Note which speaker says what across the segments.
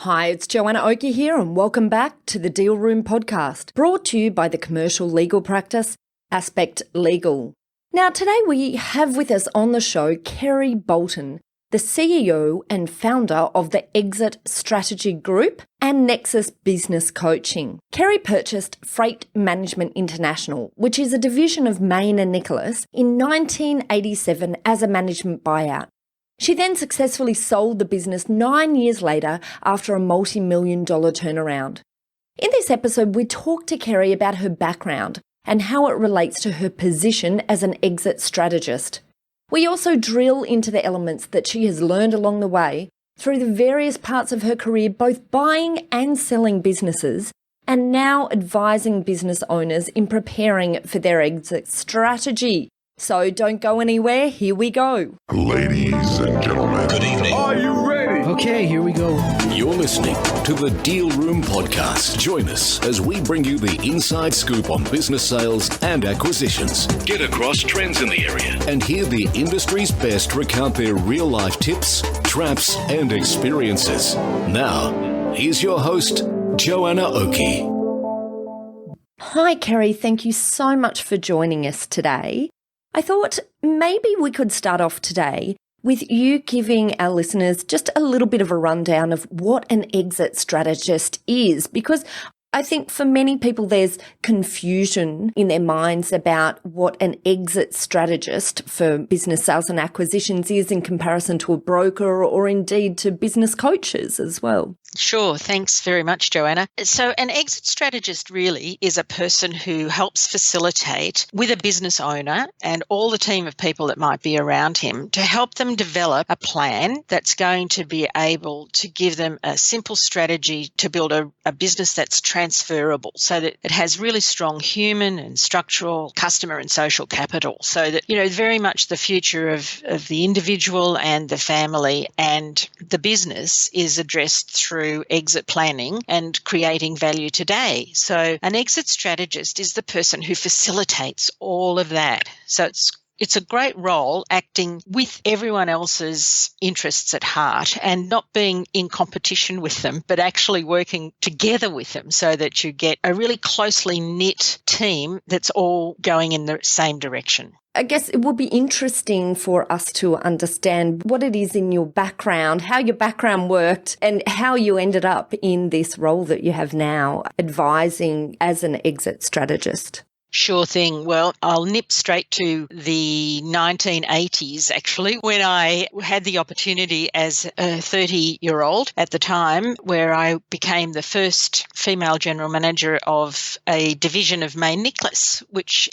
Speaker 1: Hi, it's Joanna Oakey here and welcome back to the Deal Room podcast, brought to you by the commercial legal practice, Aspect Legal. Now today we have with us on the show Kerry Boulton, the CEO and founder of the Exit Strategy Group and Nexus Business Coaching. Kerry purchased Freight Management International, which is a division of Main and Nicholas, in 1987 as a management buyout. She then successfully sold the business 9 years later after a multi-million-dollar turnaround. In this episode, we talk to Kerry about her background and how it relates to her position as an exit strategist. We also drill into the elements that she has learned along the way through the various parts of her career, both buying and selling businesses, and now advising business owners in preparing for their exit strategy. So don't go anywhere, here we go.
Speaker 2: Ladies and gentlemen,
Speaker 3: good evening.
Speaker 2: Are you ready?
Speaker 4: Okay, here we go.
Speaker 3: You're listening to the Deal Room podcast. Join us as we bring you the inside scoop on business sales and acquisitions. Get across trends in the area and hear the industry's best recount their real-life tips, traps, and experiences. Now, here's your host, Joanna Oakey.
Speaker 1: Hi, Kerry. Thank you so much for joining us today. I thought maybe we could start off today with you giving our listeners just a little bit of a rundown of what an exit strategist is, because I think for many people there's confusion in their minds about what an exit strategist for business sales and acquisitions is in comparison to a broker or indeed to business coaches as well.
Speaker 5: Sure. Thanks very much, Joanna. So an exit strategist really is a person who helps facilitate with a business owner and all the team of people that might be around him to help them develop a plan that's going to be able to give them a simple strategy to build a business that's transferable so that it has really strong human and structural, customer and social capital so that, very much the future of the individual and the family and the business is addressed through exit planning and creating value today. So an exit strategist is the person who facilitates all of that. So it's a great role acting with everyone else's interests at heart and not being in competition with them, but actually working together with them so that you get a really closely knit team that's all going in the same direction.
Speaker 1: I guess it would be interesting for us to understand what it is in your background, how your background worked, and how you ended up in this role that you have now, advising as an exit strategist.
Speaker 5: Sure thing. Well, I'll nip straight to the 1980s, actually, when I had the opportunity as a 30-year-old at the time, where I became the first female general manager of a division of Main Nicholas, which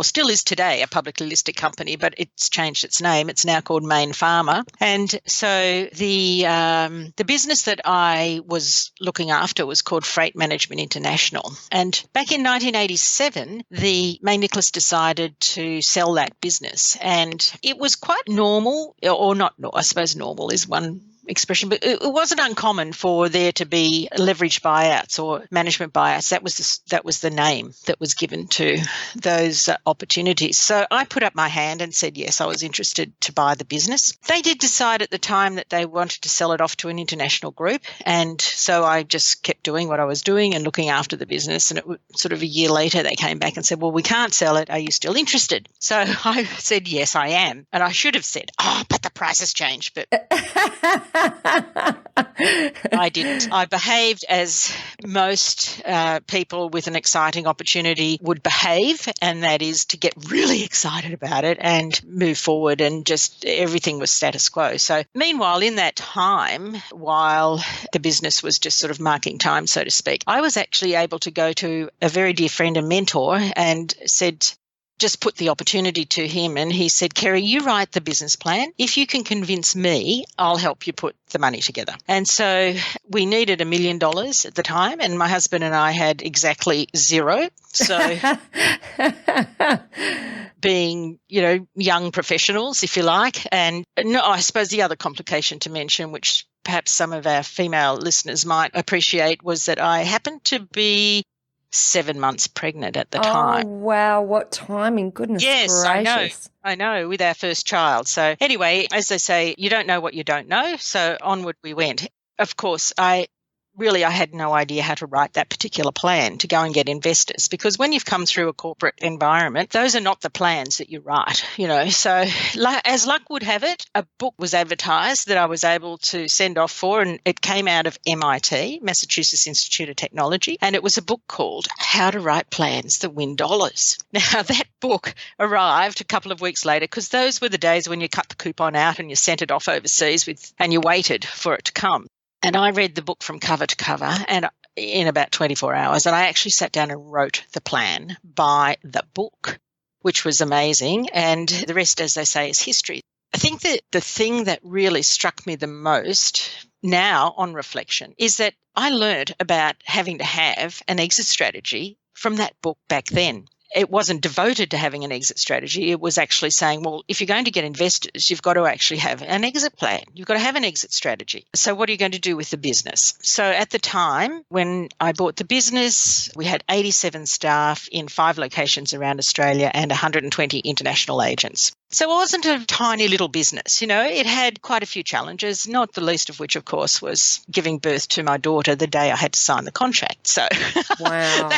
Speaker 5: still is today, a publicly listed company, but it's changed its name. It's now called Main Pharma. And so the business that I was looking after was called Freight Management International. And back in 1987, the Main Nicholas decided to sell that business. And it was quite normal, or not, I suppose normal is one expression, but it wasn't uncommon for there to be leveraged buyouts or management buyouts. That was the name that was given to those opportunities. So I put up my hand and said, yes, I was interested to buy the business. They did decide at the time that they wanted to sell it off to an international group. And so I just kept doing what I was doing and looking after the business. And sort of a year later, they came back and said, well, we can't sell it. Are you still interested? So I said, yes, I am. And I should have said, but the price has changed. But I didn't. I behaved as most people with an exciting opportunity would behave, and that is to get really excited about it and move forward, and just everything was status quo. So meanwhile, in that time, while the business was just sort of marking time, so to speak, I was actually able to go to a very dear friend and mentor and just put the opportunity to him, and he said, Kerry, you write the business plan. If you can convince me, I'll help you put the money together. And so we needed $1 million at the time, and my husband and I had exactly zero. So being, young professionals, if you like. And no, I suppose the other complication to mention, which perhaps some of our female listeners might appreciate, was that I happened to be 7 months pregnant at the time.
Speaker 1: Oh, wow. What timing. Goodness gracious.
Speaker 5: I know, with our first child. So anyway, as they say, you don't know what you don't know. So onward we went. of course, I had no idea how to write that particular plan to go and get investors, because when you've come through a corporate environment, those are not the plans that you write, So as luck would have it, a book was advertised that I was able to send off for, and it came out of MIT, Massachusetts Institute of Technology, and it was a book called How to Write Plans That Win Dollars. Now, that book arrived a couple of weeks later, because those were the days when you cut the coupon out and you sent it off overseas and you waited for it to come. And I read the book from cover to cover and in about 24 hours. And I actually sat down and wrote the plan by the book, which was amazing. And the rest, as they say, is history. I think that the thing that really struck me the most now on reflection is that I learned about having to have an exit strategy from that book back then. It wasn't devoted to having an exit strategy. It was actually saying, well, if you're going to get investors, you've got to actually have an exit plan. You've got to have an exit strategy. So what are you going to do with the business? So at the time when I bought the business, we had 87 staff in 5 locations around Australia and 120 international agents. So it wasn't a tiny little business, It had quite a few challenges, not the least of which, of course, was giving birth to my daughter the day I had to sign the contract. So
Speaker 1: Wow.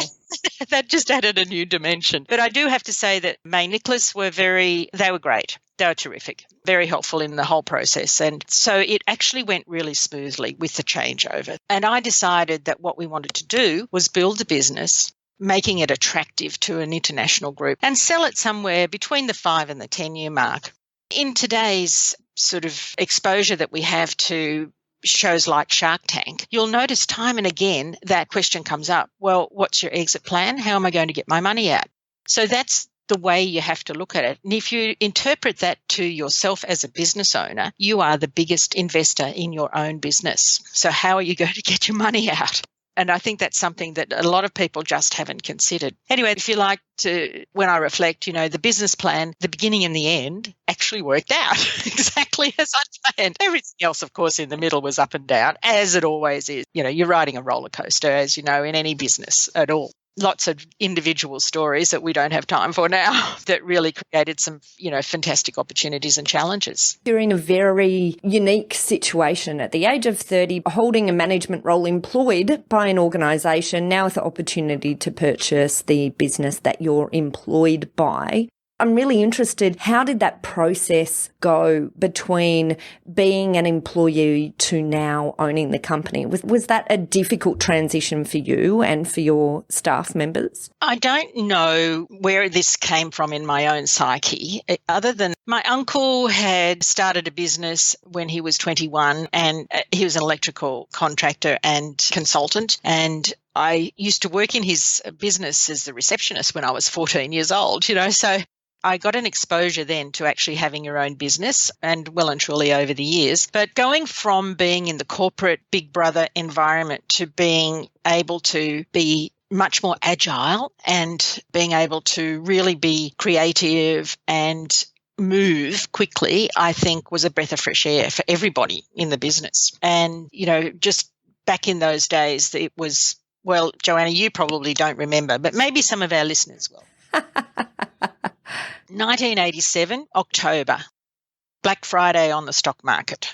Speaker 5: that just added a new dimension. But I do have to say that May Nicholas they were great. They were terrific, very helpful in the whole process. And so it actually went really smoothly with the changeover. And I decided that what we wanted to do was build the business, making it attractive to an international group, and sell it somewhere between the 5 and the 10-year mark. In today's sort of exposure that we have to shows like Shark Tank, you'll notice time and again that question comes up. Well, what's your exit plan? How am I going to get my money out? So that's the way you have to look at it. And if you interpret that to yourself as a business owner, you are the biggest investor in your own business. So how are you going to get your money out? And I think that's something that a lot of people just haven't considered. Anyway, if you like to, when I reflect, the business plan, the beginning and the end actually worked out exactly as I planned. Everything else, of course, in the middle was up and down, as it always is. You're riding a roller coaster, as you know, in any business at all. Lots of individual stories that we don't have time for now that really created some, fantastic opportunities and challenges.
Speaker 1: You're in a very unique situation at the age of 30, holding a management role employed by an organisation, now with the opportunity to purchase the business that you're employed by. I'm really interested, how did that process go between being an employee to now owning the company? Was that a difficult transition for you and for your staff members?
Speaker 5: I don't know where this came from in my own psyche, other than my uncle had started a business when he was 21, and he was an electrical contractor and consultant, and I used to work in his business as the receptionist when I was 14 years old, so I got an exposure then to actually having your own business, and well and truly over the years. But going from being in the corporate Big Brother environment to being able to be much more agile and being able to really be creative and move quickly, I think was a breath of fresh air for everybody in the business. And, just back in those days, it was, well, Joanna, you probably don't remember, but maybe some of our listeners will. 1987, October, Black Friday on the stock market.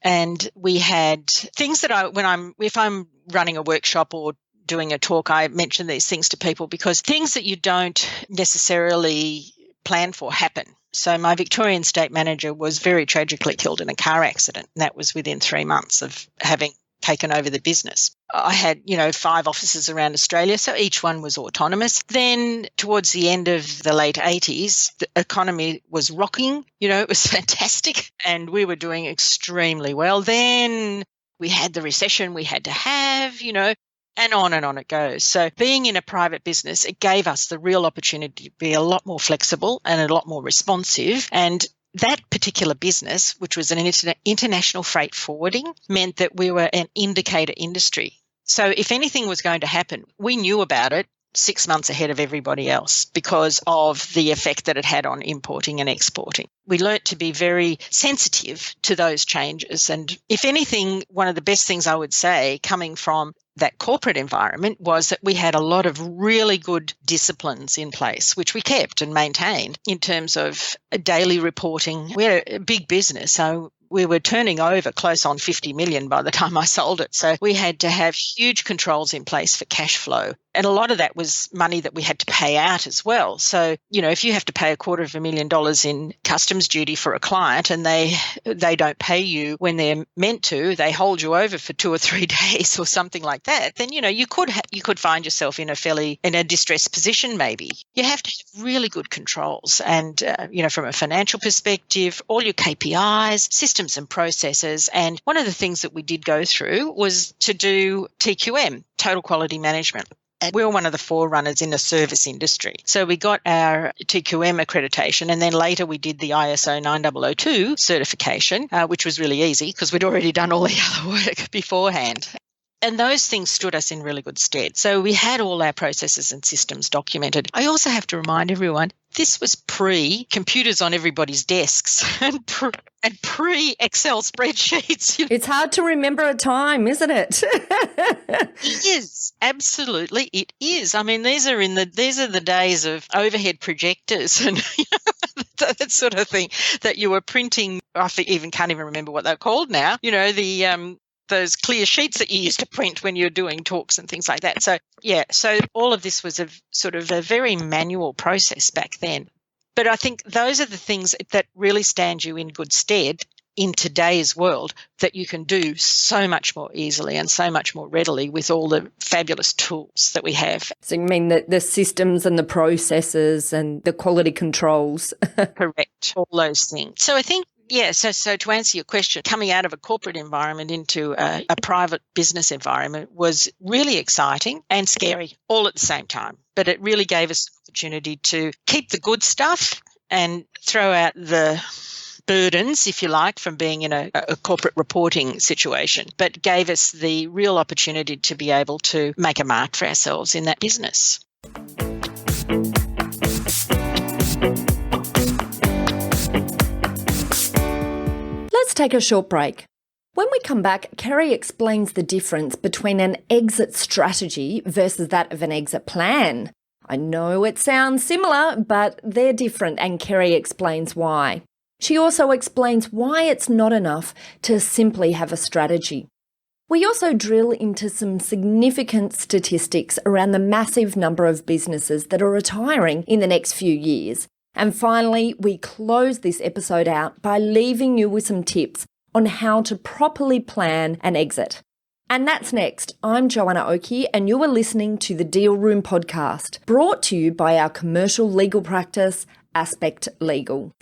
Speaker 5: And we had things that if I'm running a workshop or doing a talk, I mention these things to people because things that you don't necessarily plan for happen. So my Victorian state manager was very tragically killed in a car accident. And that was within 3 months of having taken over the business. I had, 5 offices around Australia, so each one was autonomous. Then towards the end of the late 80s, the economy was rocking, it was fantastic, and we were doing extremely well. Then we had the recession we had to have, and on it goes. So being in a private business, it gave us the real opportunity to be a lot more flexible and a lot more responsive. And that particular business, which was an international freight forwarding, meant that we were an indicator industry. So if anything was going to happen, we knew about it 6 months ahead of everybody else because of the effect that it had on importing and exporting. We learnt to be very sensitive to those changes. And if anything, one of the best things I would say coming from that corporate environment was that we had a lot of really good disciplines in place, which we kept and maintained in terms of daily reporting. We had a big business, so we were turning over close on 50 million by the time I sold it. So we had to have huge controls in place for cash flow. And a lot of that was money that we had to pay out as well. So, if you have to pay $250,000 in customs duty for a client and they don't pay you when they're meant to, they hold you over for 2 or 3 days or something like that, then, you could find yourself in a distressed position maybe. You have to have really good controls and, from a financial perspective, all your KPIs, systems and processes. And one of the things that we did go through was to do TQM, Total Quality Management. And we were one of the forerunners in the service industry. So we got our TQM accreditation, and then later we did the ISO 9002 certification, which was really easy because we'd already done all the other work beforehand. And those things stood us in really good stead. So we had all our processes and systems documented. I also have to remind everyone, this was pre-computers on everybody's desks and pre-Excel spreadsheets.
Speaker 1: It's hard to remember a time, isn't it?
Speaker 5: It is. Absolutely, it is. I mean, these are the days of overhead projectors and that sort of thing that you were printing. I can't even remember what they're called now. Those clear sheets that you used to print when you're doing talks and things like that. So all of this was a sort of a very manual process back then. But I think those are the things that really stand you in good stead in today's world, that you can do so much more easily and so much more readily with all the fabulous tools that we have.
Speaker 1: So you mean the systems and the processes and the quality controls?
Speaker 5: Correct, all those things. So I think, so to answer your question, coming out of a corporate environment into a private business environment was really exciting and scary all at the same time. But it really gave us the opportunity to keep the good stuff and throw out the burdens, if you like, from being in a corporate reporting situation, but gave us the real opportunity to be able to make a mark for ourselves in that business.
Speaker 1: Let's take a short break. When we come back, Kerry explains the difference between an exit strategy versus that of an exit plan. I know it sounds similar, but they're different, and Kerry explains why. She also explains why it's not enough to simply have a strategy. We also drill into some significant statistics around the massive number of businesses that are retiring in the next few years. And finally, we close this episode out by leaving you with some tips on how to properly plan an exit. And that's next. I'm Joanna Oakey, and you are listening to the Deal Room podcast, brought to you by our commercial legal practice, Aspect Legal.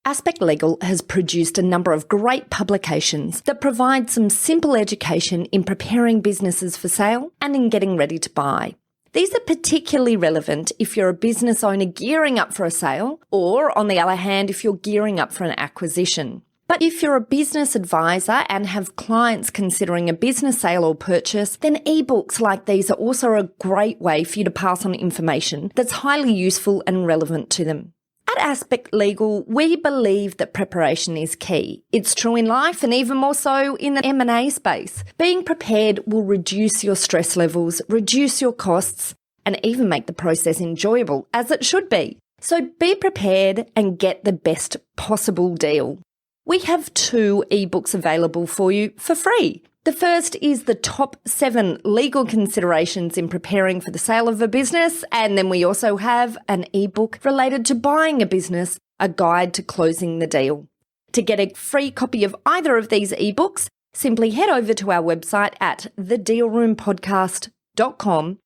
Speaker 1: Aspect Legal has produced a number of great publications that provide some simple education in preparing businesses for sale and in getting ready to buy. These are particularly relevant if you're a business owner gearing up for a sale, or on the other hand, if you're gearing up for an acquisition. But if you're a business advisor and have clients considering a business sale or purchase, then ebooks like these are also a great way for you to pass on information that's highly useful and relevant to them. At Aspect Legal, we believe that preparation is key. It's true in life and even more so in the M&A space. Being prepared will reduce your stress levels, reduce your costs, and even make the process enjoyable, as it should be. So be prepared and get the best possible deal. We have 2 ebooks available for you for free. The first is the top 7 legal considerations in preparing for the sale of a business, and then we also have an ebook related to buying a business, a guide to closing the deal. To get a free copy of either of these ebooks, simply head over to our website at thedealroompodcast.com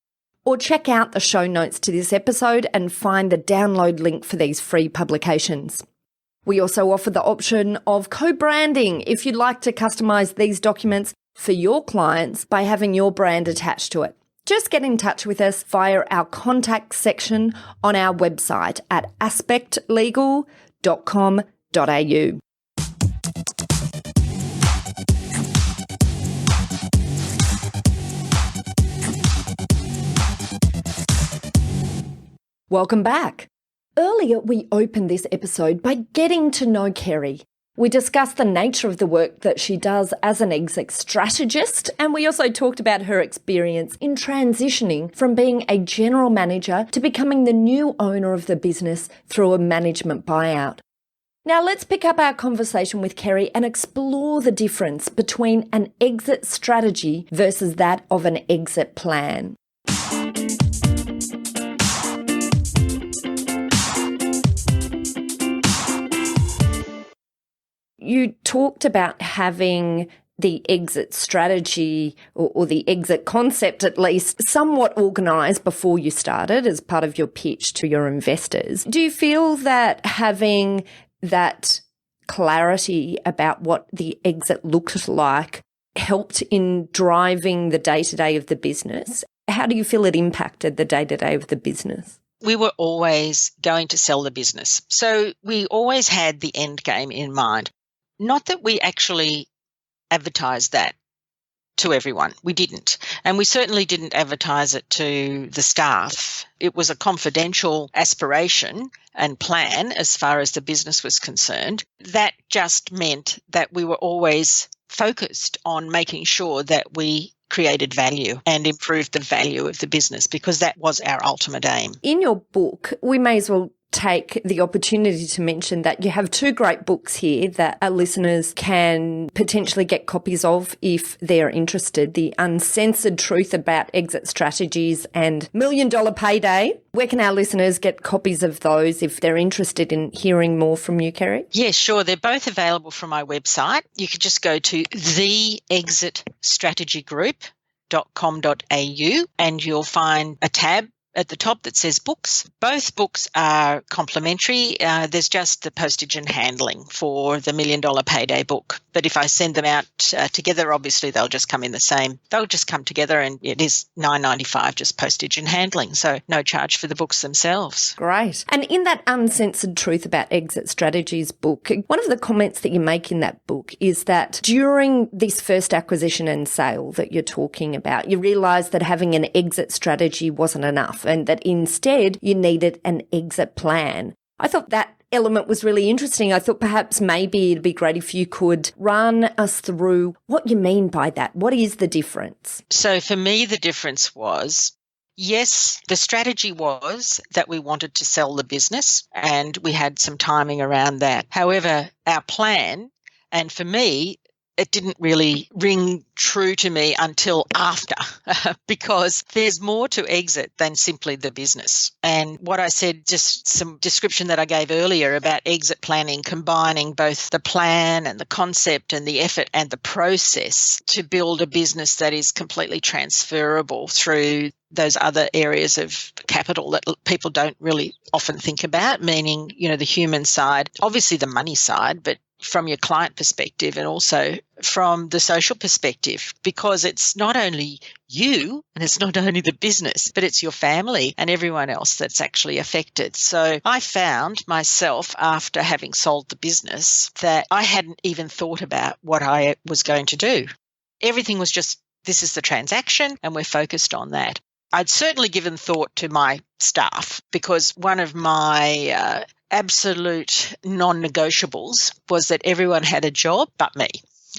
Speaker 1: or check out the show notes to this episode and find the download link for these free publications. We also offer the option of co-branding if you'd like to customise these documents for your clients by having your brand attached to it. Just get in touch with us via our contact section on our website at aspectlegal.com.au. Welcome back. Earlier, we opened this episode by getting to know Kerry. We discussed the nature of the work that she does as an exit strategist, and we also talked about her experience in transitioning from being a general manager to becoming the new owner of the business through a management buyout. Now let's pick up our conversation with Kerry and explore the difference between an exit strategy versus that of an exit plan. You talked about having the exit strategy or the exit concept at least somewhat organised before you started as part of your pitch to your investors. Do you feel that having that clarity about what the exit looked like helped in driving the day-to-day of the business? How do you feel it impacted the day-to-day of the business?
Speaker 5: We were always going to sell the business. So we always had the end game in mind. Not that we actually advertised that to everyone. We didn't. And we certainly didn't advertise it to the staff. It was a confidential aspiration and plan as far as the business was concerned. That just meant that we were always focused on making sure that we created value and improved the value of the business, because that was our ultimate aim.
Speaker 1: In your book, we may as well take the opportunity to mention that you have two great books here that our listeners can potentially get copies of if they're interested. The Uncensored Truth About Exit Strategies and $1 Million Payday. Where can our listeners get copies of those if they're interested in hearing more from you, Kerry?
Speaker 5: Yeah, sure. They're both available from my website. You could just go to theexitstrategygroup.com.au and you'll find a tab at the top that says books. Both books are complimentary. There's just the postage and handling for the $1 Million Payday book. But if I send them out together, obviously they'll just come in the same. They'll just come together, and it is $9.95 just postage and handling. So no charge for the books themselves.
Speaker 1: Great. And in that Uncensored Truth About Exit Strategies book, one of the comments that you make in that book is that during this first acquisition and sale that you're talking about, you realised that having an exit strategy wasn't enough, and that instead you needed an exit plan. I thought that element was really interesting. I thought perhaps maybe it'd be great if you could run us through what you mean by that. What is the difference?
Speaker 5: So for me, the difference was, yes, the strategy was that we wanted to sell the business and we had some timing around that. However, our plan, and for me, it didn't really ring true to me until after, because there's more to exit than simply the business. And what I said, just some description that I gave earlier about exit planning, combining both the plan and the concept and the effort and the process to build a business that is completely transferable through those other areas of capital that people don't really often think about, meaning, the human side, obviously the money side, but from your client perspective and also from the social perspective, because it's not only you and it's not only the business, but it's your family and everyone else that's actually affected. So I found myself, after having sold the business, that I hadn't even thought about what I was going to do. Everything was just, this is the transaction and we're focused on that. I'd certainly given thought to my staff, because one of my absolute non-negotiables was that everyone had a job but me.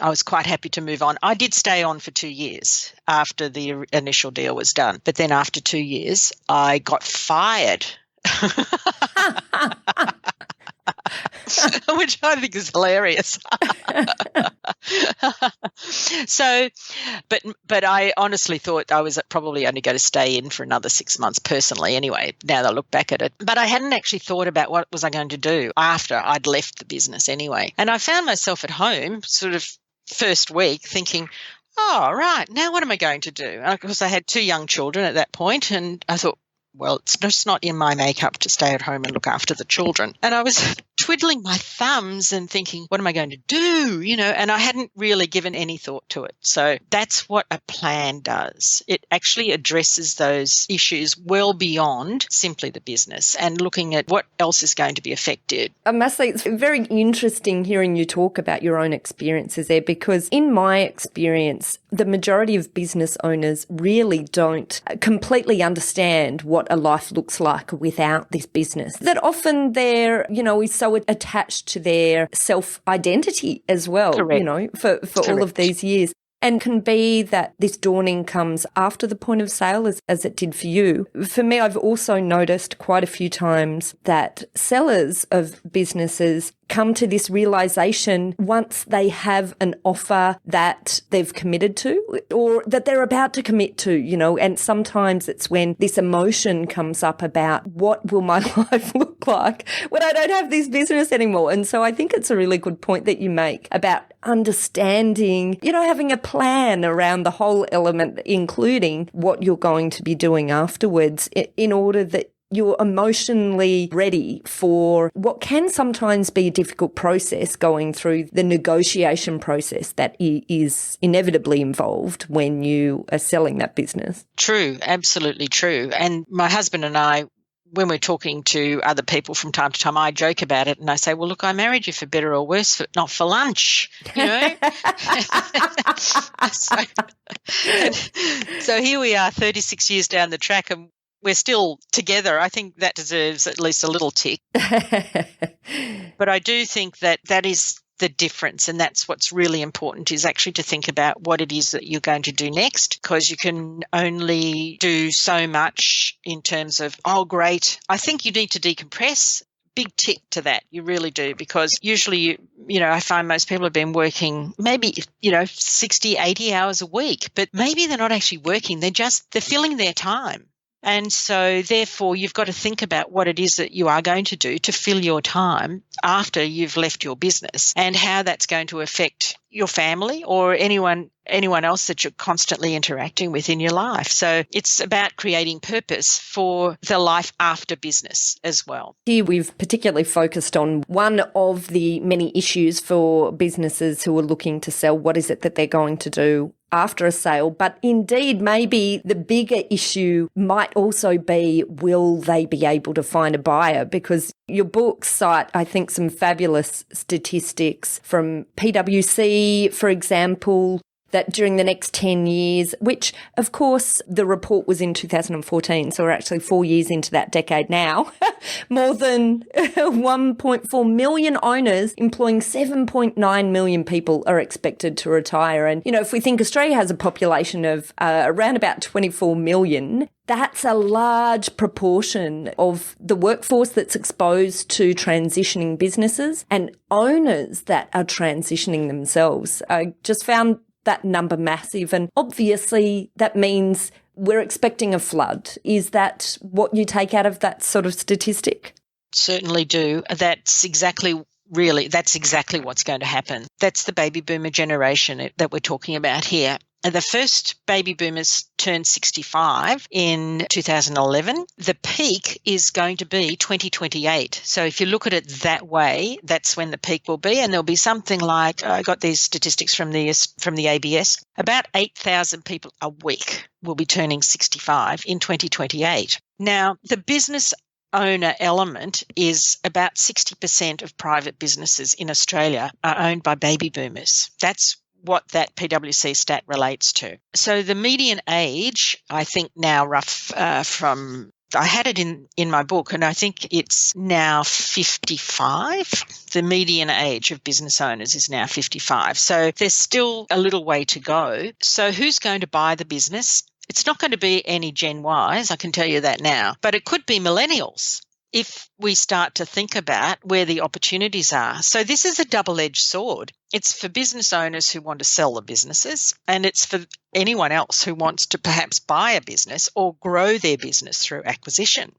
Speaker 5: I was quite happy to move on. I did stay on for 2 years after the initial deal was done. But then after 2 years, I got fired. Which I think is hilarious. So, but I honestly thought I was probably only going to stay in for another 6 months personally anyway, now that I look back at it. But I hadn't actually thought about what was I going to do after I'd left the business anyway. And I found myself at home sort of first week thinking, oh, right, now what am I going to do? And of course, I had 2 young children at that point, and I thought, well, it's just not in my makeup to stay at home and look after the children. And I was twiddling my thumbs and thinking, what am I going to do? And I hadn't really given any thought to it. So that's what a plan does. It actually addresses those issues well beyond simply the business and looking at what else is going to be affected.
Speaker 1: I must say it's very interesting hearing you talk about your own experiences there, because in my experience, the majority of business owners really don't completely understand what a life looks like without this business. That often they're, is so attached to their self-identity as well,
Speaker 5: Correct.
Speaker 1: for
Speaker 5: Correct.
Speaker 1: all of these years. And can be that this dawning comes after the point of sale as it did for you. For me, I've also noticed quite a few times that sellers of businesses come to this realization once they have an offer that they've committed to or that they're about to commit to, and sometimes it's when this emotion comes up about what will my life look like when I don't have this business anymore. And so I think it's a really good point that you make about understanding, having a plan around the whole element, including what you're going to be doing afterwards in order that you're emotionally ready for what can sometimes be a difficult process going through the negotiation process that is inevitably involved when you are selling that business.
Speaker 5: True, absolutely true. And my husband and I, when we're talking to other people from time to time, I joke about it and I say, well, look, I married you for better or worse, not for lunch, So here we are 36 years down the track and we're still together. I think that deserves at least a little tick. But I do think that is the difference, and that's what's really important, is actually to think about what it is that you're going to do next, because you can only do so much in terms of, oh, great, I think you need to decompress. Big tick to that. You really do, because usually, I find most people have been working maybe, 60, 80 hours a week, but maybe they're not actually working. They're filling their time. And so therefore, you've got to think about what it is that you are going to do to fill your time after you've left your business and how that's going to affect your family or anyone else that you're constantly interacting with in your life. So it's about creating purpose for the life after business as well.
Speaker 1: Here we've particularly focused on one of the many issues for businesses who are looking to sell. What is it that they're going to do after a sale? But indeed, maybe the bigger issue might also be, will they be able to find a buyer? Because your books cite, I think, some fabulous statistics from PwC, for example, that during the next 10 years, which, of course, the report was in 2014, so we're actually 4 years into that decade now, more than 1.4 million owners employing 7.9 million people are expected to retire. And, if we think Australia has a population of around about 24 million, that's a large proportion of the workforce that's exposed to transitioning businesses and owners that are transitioning themselves. I just found that number massive. And obviously that means we're expecting a flood. Is that what you take out of that sort of statistic?
Speaker 5: Certainly do. That's exactly what's going to happen. That's the baby boomer generation that we're talking about here. The first baby boomers turned 65 in 2011. The peak is going to be 2028. So if you look at it that way, that's when the peak will be. And there'll be something like, I got these statistics from the ABS, about 8,000 people a week will be turning 65 in 2028. Now, the business owner element is about 60% of private businesses in Australia are owned by baby boomers. That's what that PwC stat relates to. So the median age, I think now I had it in my book, and I think it's now 55. The median age of business owners is now 55. So there's still a little way to go. So who's going to buy the business? It's not going to be any Gen Ys, I can tell you that now, but it could be millennials if we start to think about where the opportunities are. So this is a double-edged sword. It's for business owners who want to sell the businesses, and it's for anyone else who wants to perhaps buy a business or grow their business through acquisition,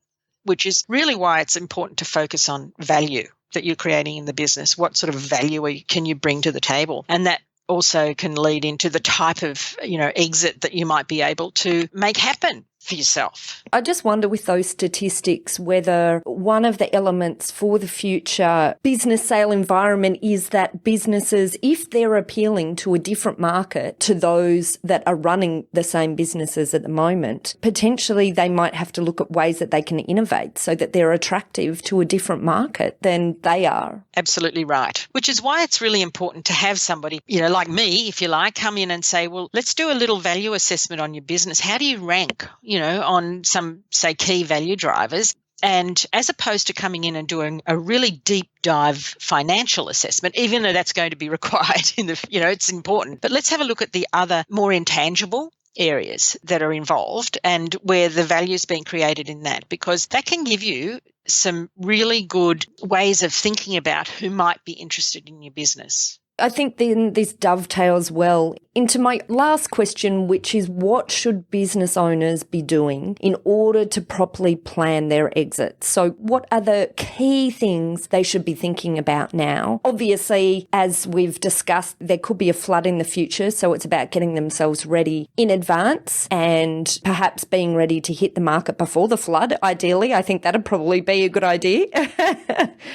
Speaker 5: which is really why it's important to focus on value that you're creating in the business. What sort of value can you bring to the table? And that also can lead into the type of, exit that you might be able to make happen for yourself.
Speaker 1: I just wonder with those statistics whether one of the elements for the future business sale environment is that businesses, if they're appealing to a different market to those that are running the same businesses at the moment, potentially they might have to look at ways that they can innovate so that they're attractive to a different market than they are.
Speaker 5: Absolutely right. Which is why it's really important to have somebody, like me, if you like, come in and say, well, let's do a little value assessment on your business. How do you rank, on some, say, key value drivers? And as opposed to coming in and doing a really deep dive financial assessment, even though that's going to be required it's important. But let's have a look at the other more intangible areas that are involved and where the value is being created in that, because that can give you some really good ways of thinking about who might be interested in your business.
Speaker 1: I think then this dovetails well into my last question, which is what should business owners be doing in order to properly plan their exit? So what are the key things they should be thinking about now? Obviously, as we've discussed, there could be a flood in the future, so it's about getting themselves ready in advance and perhaps being ready to hit the market before the flood. Ideally, I think that'd probably be a good idea.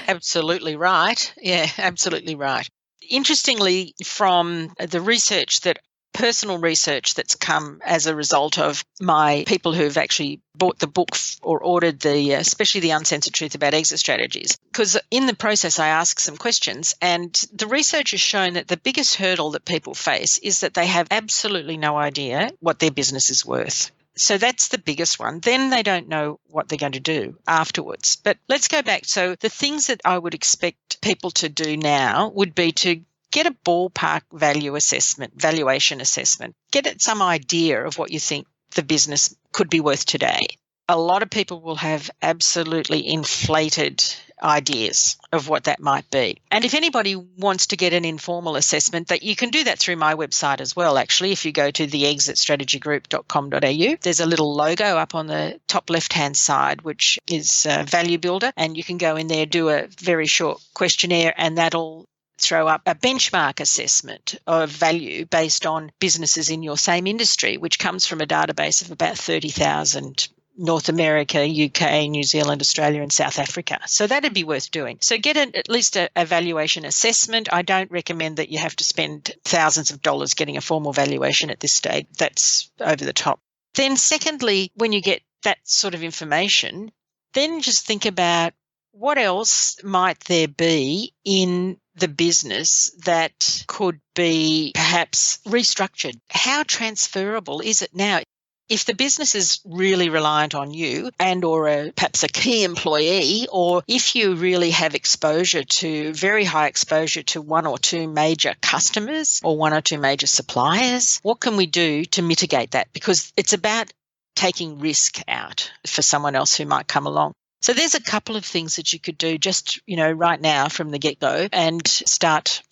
Speaker 5: Absolutely right. Yeah, absolutely right. Interestingly, from the personal research that's come as a result of my people who've actually bought the book or ordered especially the Uncensored Truth About Exit Strategies, because in the process I ask some questions, and the research has shown that the biggest hurdle that people face is that they have absolutely no idea what their business is worth. So that's the biggest one. Then they don't know what they're going to do afterwards. But let's go back. So the things that I would expect people to do now would be to get a ballpark valuation assessment, get some idea of what you think the business could be worth today. A lot of people will have absolutely inflated ideas of what that might be. And if anybody wants to get an informal assessment, that you can do that through my website as well, actually. If you go to theexitstrategygroup.com.au, there's a little logo up on the top left-hand side, which is Value Builder, and you can go in there, do a very short questionnaire, and that'll throw up a benchmark assessment of value based on businesses in your same industry, which comes from a database of about 30,000 North America, UK, New Zealand, Australia, and South Africa. So that'd be worth doing. So get at least a valuation assessment. I don't recommend that you have to spend thousands of dollars getting a formal valuation at this stage. That's over the top. Then secondly, when you get that sort of information, then just think about what else might there be in the business that could be perhaps restructured. How transferable is it now? If the business is really reliant on you and or perhaps a key employee, or if you really have very high exposure to one or two major customers or one or two major suppliers, what can we do to mitigate that? Because it's about taking risk out for someone else who might come along. So there's a couple of things that you could do just, right now from the get-go and start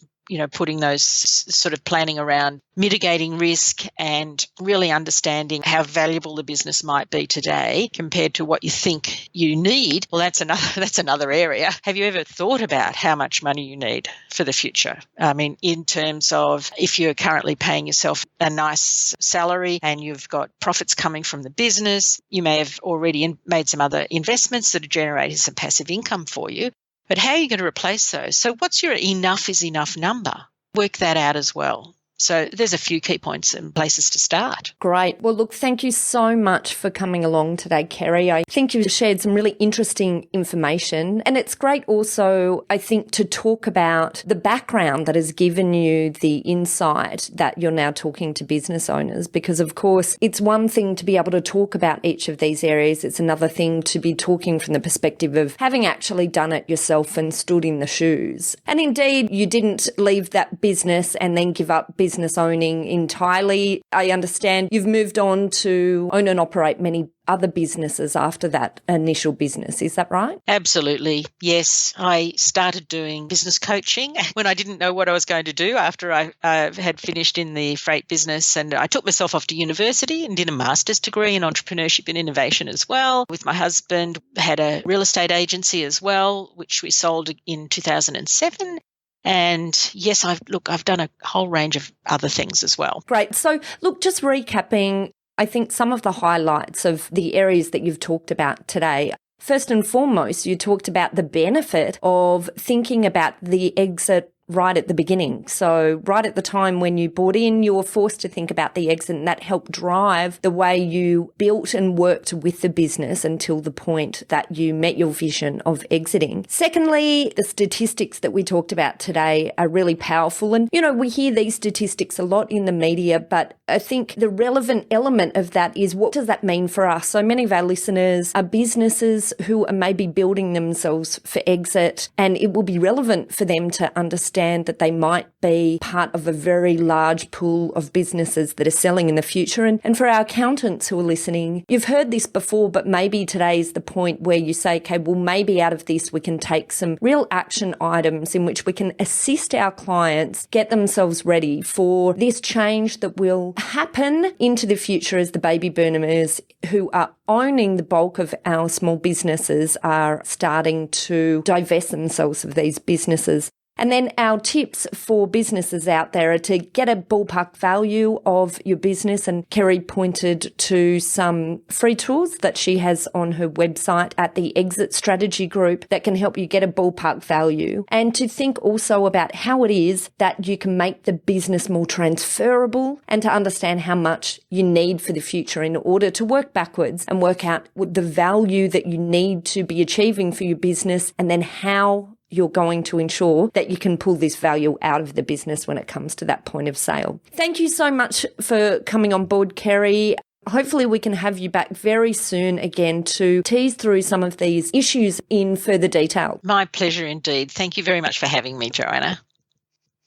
Speaker 5: putting those sort of planning around mitigating risk and really understanding how valuable the business might be today compared to what you think you need. Well, that's another area. Have you ever thought about how much money you need for the future? I mean, in terms of if you're currently paying yourself a nice salary and you've got profits coming from the business, you may have already made some other investments that are generating some passive income for you. But how are you going to replace those? So what's your enough is enough number? Work that out as well. So there's a few key points and places to start.
Speaker 1: Great. Well, look, thank you so much for coming along today, Kerry. I think you've shared some really interesting information. And it's great also, I think, to talk about the background that has given you the insight that you're now talking to business owners. Because, of course, it's one thing to be able to talk about each of these areas. It's another thing to be talking from the perspective of having actually done it yourself and stood in the shoes. And indeed, you didn't leave that business and then give up business owning entirely. I understand you've moved on to own and operate many other businesses after that initial business. Is that right?
Speaker 5: Absolutely. Yes. I started doing business coaching when I didn't know what I was going to do after I had finished in the freight business. And I took myself off to university and did a master's degree in entrepreneurship and innovation as well. With my husband, had a real estate agency as well, which we sold in 2007. And yes, I've done a whole range of other things as well.
Speaker 1: Great. So look, just recapping, I think some of the highlights of the areas that you've talked about today. First and foremost, you talked about the benefit of thinking about the exit right at the beginning. So right at the time when you bought in, you were forced to think about the exit, and that helped drive the way you built and worked with the business until the point that you met your vision of exiting. Secondly, the statistics that we talked about today are really powerful. And, we hear these statistics a lot in the media, but I think the relevant element of that is, what does that mean for us? So many of our listeners are businesses who are maybe building themselves for exit, and it will be relevant for them to understand that they might be part of a very large pool of businesses that are selling in the future. And for our accountants who are listening, you've heard this before, but maybe today is the point where you say, okay, well, maybe out of this we can take some real action items in which we can assist our clients get themselves ready for this change that will happen into the future as the baby boomers who are owning the bulk of our small businesses are starting to divest themselves of these businesses. And then our tips for businesses out there are to get a ballpark value of your business. And Kerry pointed to some free tools that she has on her website at the Exit Strategy Group that can help you get a ballpark value. And to think also about how it is that you can make the business more transferable, and to understand how much you need for the future in order to work backwards and work out the value that you need to be achieving for your business, and then how you're going to ensure that you can pull this value out of the business when it comes to that point of sale. Thank you so much for coming on board, Kerry. Hopefully we can have you back very soon again to tease through some of these issues in further detail.
Speaker 5: My pleasure indeed. Thank you very much for having me, Joanna.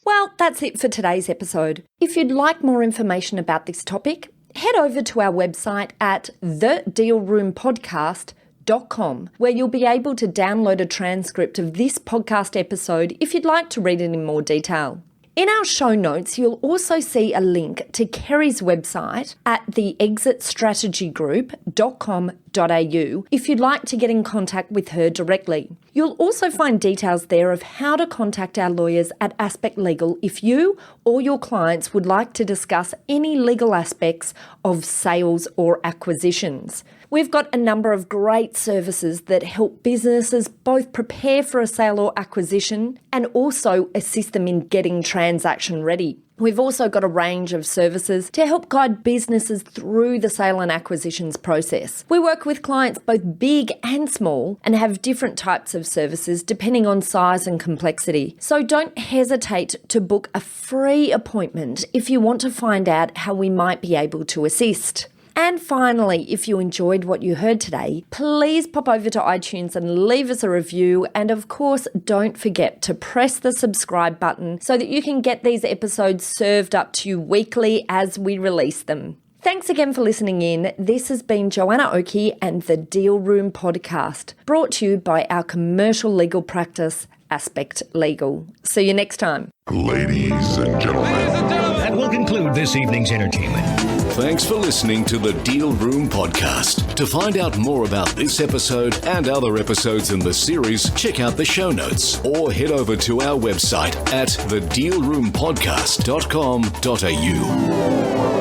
Speaker 1: Well, that's it for today's episode. If you'd like more information about this topic, head over to our website at thedealroompodcast.com, where you'll be able to download a transcript of this podcast episode if you'd like to read it in more detail. In our show notes, you'll also see a link to Kerry's website at theexitstrategygroup.com.au if you'd like to get in contact with her directly. You'll also find details there of how to contact our lawyers at Aspect Legal if you or your clients would like to discuss any legal aspects of sales or acquisitions. We've got a number of great services that help businesses both prepare for a sale or acquisition and also assist them in getting transaction ready. We've also got a range of services to help guide businesses through the sale and acquisitions process. We work with clients both big and small and have different types of services depending on size and complexity. So don't hesitate to book a free appointment if you want to find out how we might be able to assist. And finally, if you enjoyed what you heard today, please pop over to iTunes and leave us a review. And of course, don't forget to press the subscribe button so that you can get these episodes served up to you weekly as we release them. Thanks again for listening in. This has been Joanna Oakey and the Deal Room Podcast, brought to you by our commercial legal practice, Aspect Legal. See you next time.
Speaker 2: Ladies and gentlemen.
Speaker 4: That will conclude this evening's entertainment.
Speaker 3: Thanks for listening to the Deal Room Podcast. To find out more about this episode and other episodes in the series, check out the show notes or head over to our website at thedealroompodcast.com.au.